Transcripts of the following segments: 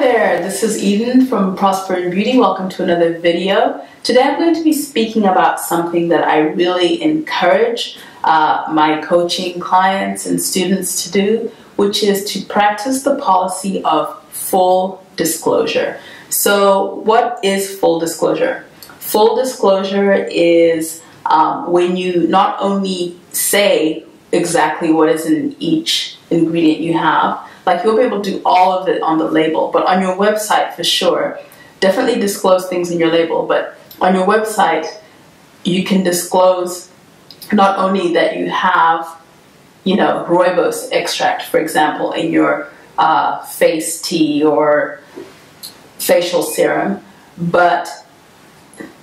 there, this is Eden from Prosper in Beauty. Welcome to another video. Today I'm going to be speaking about something that I really encourage my coaching clients and students to do, which is to practice the policy of full disclosure. So what is full disclosure? Full disclosure is when you not only say exactly what is in each ingredient you have, like you'll be able to do all of it on the label, but on your website for sure, definitely disclose things in your label, but on your website you can disclose not only that you have, you know, rooibos extract, for example, in your face tea or facial serum, but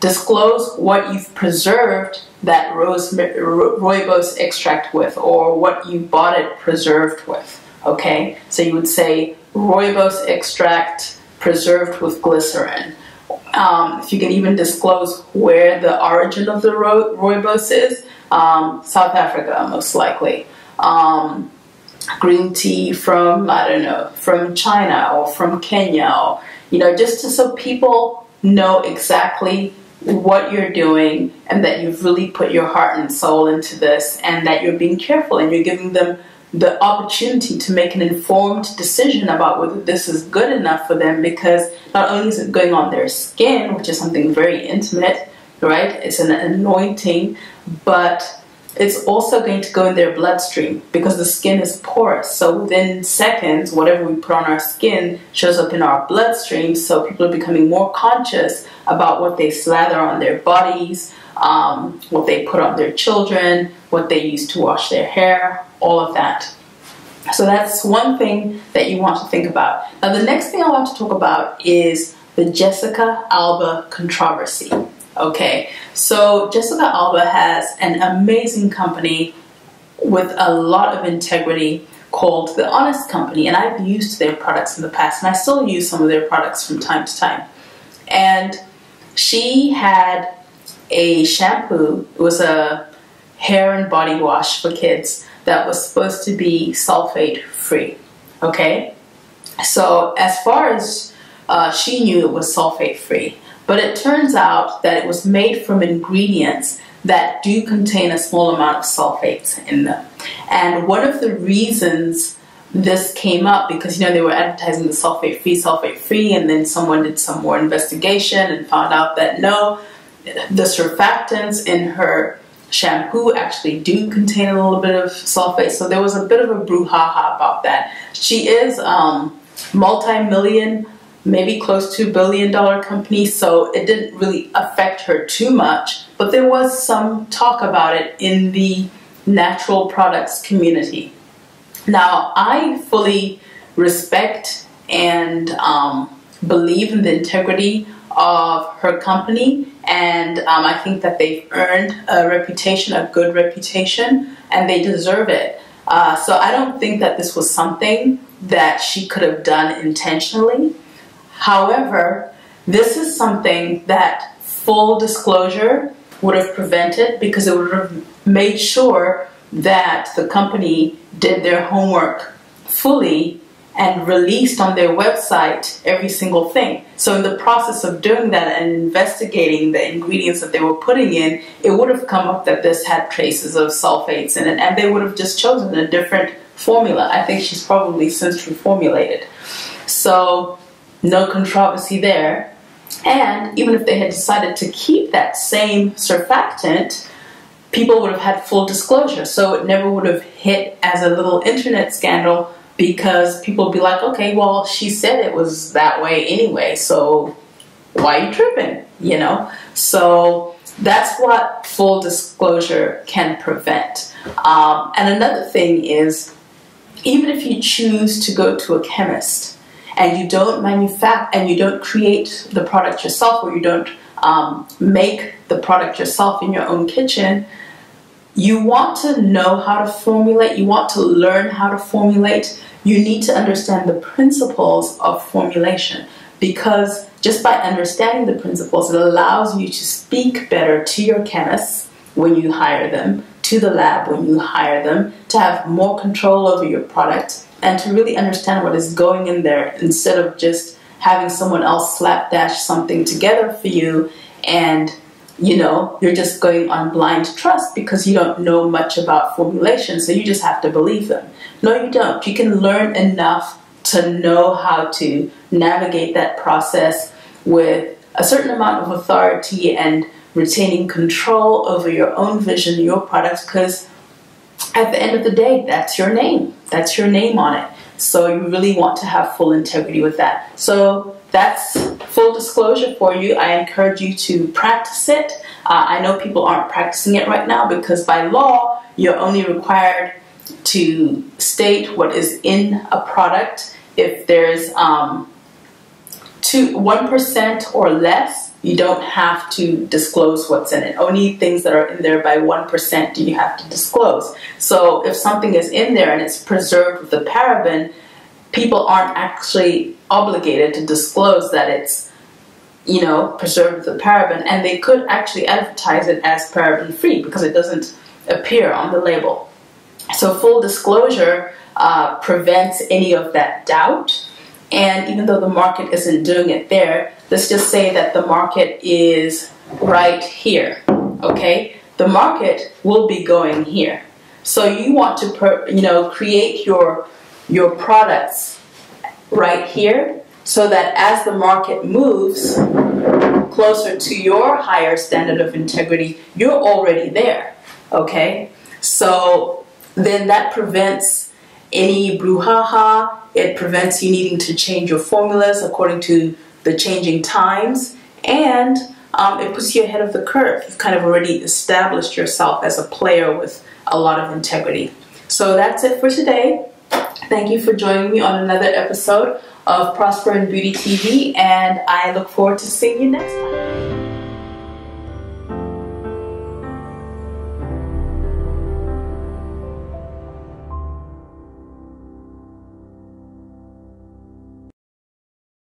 disclose what you've preserved that rooibos extract with, or what you bought it preserved with. Okay, so you would say rooibos extract preserved with glycerin. If you can even disclose where the origin of the rooibos is, South Africa most likely. Green tea from, I don't know, from China or from Kenya, or, you know, just so people know exactly what you're doing and that you've really put your heart and soul into this, and that you're being careful and you're giving them the opportunity to make an informed decision about whether this is good enough for them, because not only is it going on their skin, which is something very intimate, right? It's an anointing, but it's also going to go in their bloodstream because the skin is porous. So within seconds, whatever we put on our skin shows up in our bloodstream. So people are becoming more conscious about what they slather on their bodies, what they put on their children, what they use to wash their hair, all of that. So that's one thing that you want to think about. Now the next thing I want to talk about is the Jessica Alba controversy. Okay, so Jessica Alba has an amazing company with a lot of integrity called The Honest Company, and I've used their products in the past, and I still use some of their products from time to time. And she had a shampoo, it was a hair and body wash for kids that was supposed to be sulfate free. Okay, so as far as she knew, it was sulfate free, but it turns out that it was made from ingredients that do contain a small amount of sulfates in them. And one of the reasons this came up, because, you know, they were advertising the sulfate free, and then someone did some more investigation and found out that no, the surfactants in her shampoo actually do contain a little bit of sulfate. So there was a bit of a brouhaha about that. She is multi-million, maybe close to $1 billion company, so it didn't really affect her too much, but there was some talk about it in the natural products community. Now, I fully respect and believe in the integrity of her company, and I think that they've earned a reputation, a good reputation, and they deserve it. So I don't think that this was something that she could have done intentionally. However, this is something that full disclosure would have prevented, because it would have made sure that the company did their homework fully and released on their website every single thing. So in the process of doing that and investigating the ingredients that they were putting in, it would have come up that this had traces of sulfates in it, and they would have just chosen a different formula. I think she's probably since reformulated. So no controversy there. And even if they had decided to keep that same surfactant, people would have had full disclosure. So it never would have hit as a little internet scandal, because people would be like, okay, well, she said it was that way anyway, so why are you tripping, you know? So that's what full disclosure can prevent. And another thing is, even if you choose to go to a chemist and you don't manufacture and you don't create the product yourself, or you don't make the product yourself in your own kitchen, you want to know how to formulate, you want to learn how to formulate, you need to understand the principles of formulation, because just by understanding the principles, it allows you to speak better to your chemists when you hire them, to the lab when you hire them, to have more control over your product, and to really understand what is going in there, instead of just having someone else slapdash something together for you, and you know, you're just going on blind trust because you don't know much about formulation, so you just have to believe them. No, you don't. You can learn enough to know how to navigate that process with a certain amount of authority and retaining control over your own vision, your products, because at the end of the day, that's your name. That's your name on it. So you really want to have full integrity with that. So that's full disclosure for you. I encourage you to practice it. I know people aren't practicing it right now because by law, you're only required to state what is in a product. If there's 1% or less, you don't have to disclose what's in it. Only things that are in there by 1% do you have to disclose. So if something is in there and it's preserved with a paraben, people aren't actually obligated to disclose that it's, you know, preserved with a paraben, and they could actually advertise it as paraben free because it doesn't appear on the label. So full disclosure prevents any of that doubt. And even though the market isn't doing it there, let's just say that the market is right here, okay? The market will be going here. So you want to, create your products right here so that as the market moves closer to your higher standard of integrity, you're already there, okay? So then that prevents any brouhaha. It prevents you needing to change your formulas according to the changing times, and it puts you ahead of the curve. You've kind of already established yourself as a player with a lot of integrity. So that's it for today. Thank you for joining me on another episode of Prosper and Beauty TV, and I look forward to seeing you next time.